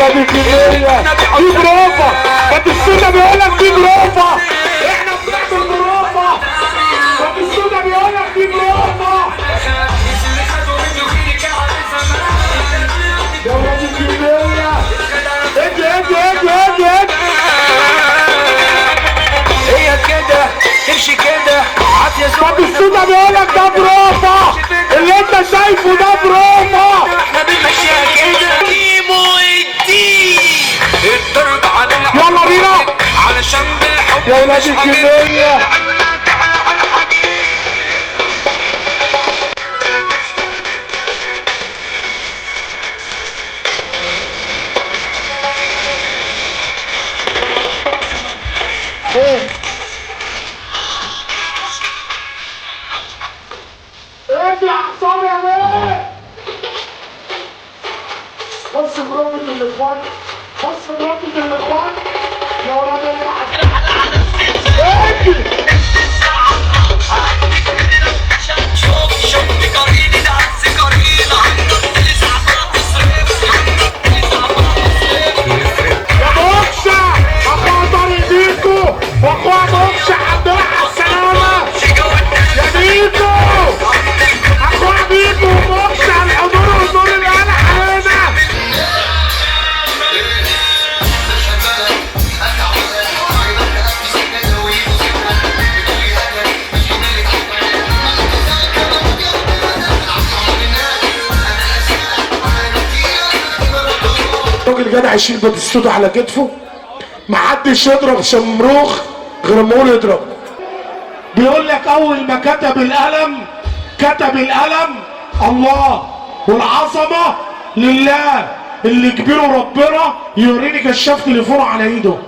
ولاد الكبيرة دي بروفة، بس السنة بيقولك دي بروفة، احنا بنعمل بروفة، بس السنة بيقولك دي بروفة يا ولاد الكبيرة. اجي هي كده تمشي كده عافية زوج. طب السنة بيقولك ده بروفة، اللي انت شايفه ده بروفة، احنا بنمشيها كده. كيمو الدين الضرب على يلا بينا علشان بالحب يا ولاد الكبيرة. ادي اعصاب يا بيه. بص برافو الاخوان، بص برافو الاخوان يا ولاد العسل. ادي يا بوكسة اخويا طارق بيكو واخويا بوكسة عبد الله على السلامة يا بيكو، اخويا بيكو وبوكسة على الحضور والنور اللي قال علينا. راجل جدع يشيل باتيستوتا على كتفه، محدش يضرب شمروخ غير ما يقول يضرب. بيقول لك اول ما كتب القلم الله والعظمه لله، اللي كبيره ربنا يوريني كشاف تليفونه على ايده،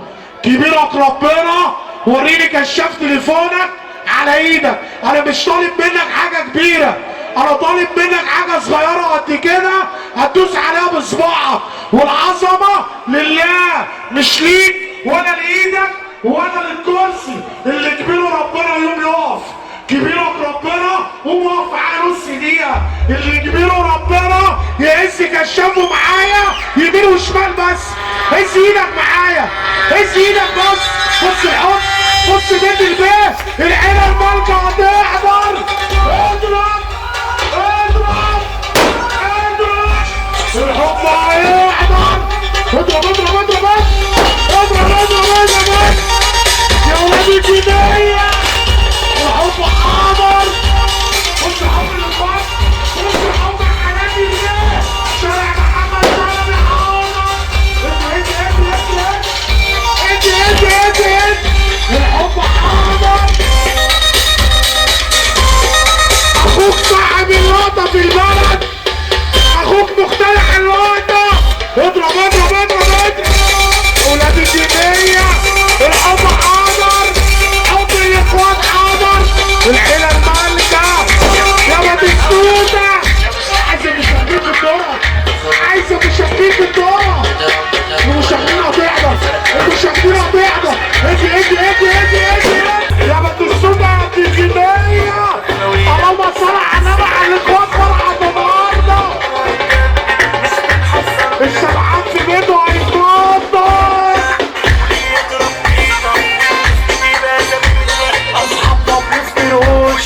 كبيرك ربنا وريني كشاف تليفونك على ايدك. انا مش طالب منك حاجه كبيره، انا طالب منك حاجه صغيره قد كده هتدوس عليها بصباعك، والعظمه لله مش ليك ولا لايدك ولا للكرسي. اللي كبيره ربنا يوم يقف، كبيرك ربنا قوم اقف معايا نص دقيقه. اللي كبيره ربنا يهز كشافه معايا يمين وشمال، بس هز ايدك معايا، هز ايدك، بص الحب، بص بيت البيت العيله المالكه هتحضر. اضرب اضرب اضرب الحب هيحضر. اضرب اضرب اضرب اضرب اضرب اضرب يا ولاد الجنيه الحب حاضر. بص حب الاخوان، بص حب حنان الله، شارع محمد شلبي حاضر. ادي الحب حاضر. اخوك صاحب اللقطه في البلد، اخوك مخترع اللقطه. اضرب اضرب اضرب اضرب ولاد الجنيه الحب حاضر، حب الاخوان حاضر، العيله المالكه يا باتيستوتا. عايزه مشاهدين في الدورة، عايزه مشاهدين في الدورة، المشاهدين هتحضر، المشاهدين هتحضر. اجي يا باتيستوتا يا الجنيه. اللهم صل على النبي على الاخوان فرحه النهارده. الشبعان في بيته هيتفضل. اصحابنا ما بيفتروش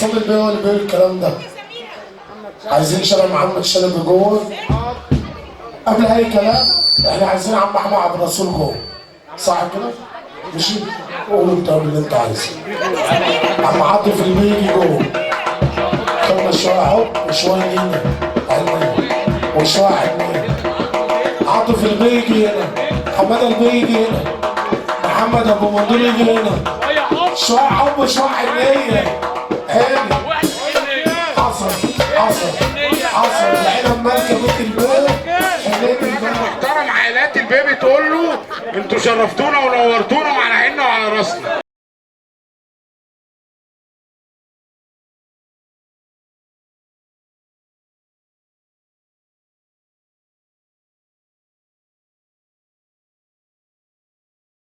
عصام البيه هو اللي بيقول الكلام ده. عايزين شارع محمد شلبي جوه. قبل اي كلام احنا عايزين عم احمد عبد الرسول جوه. صح كده؟ ماشي؟ قول انت اللي انت عايزه. عم عاطف البيه يجي جوه. خدنا شويه حب وشويه نينه علميه وشويه علميه. عاطف البيه يجي هنا. حماده البيه يجي هنا. محمد ابو مندور يجي هنا. شويه حب وشويه علميه. حلو. حصل العنب مالكه بيت الباب. محترم عائلات البيبي تقول له انتوا شرفتونا ونورتونا وعلى عيننا وعلى راسنا.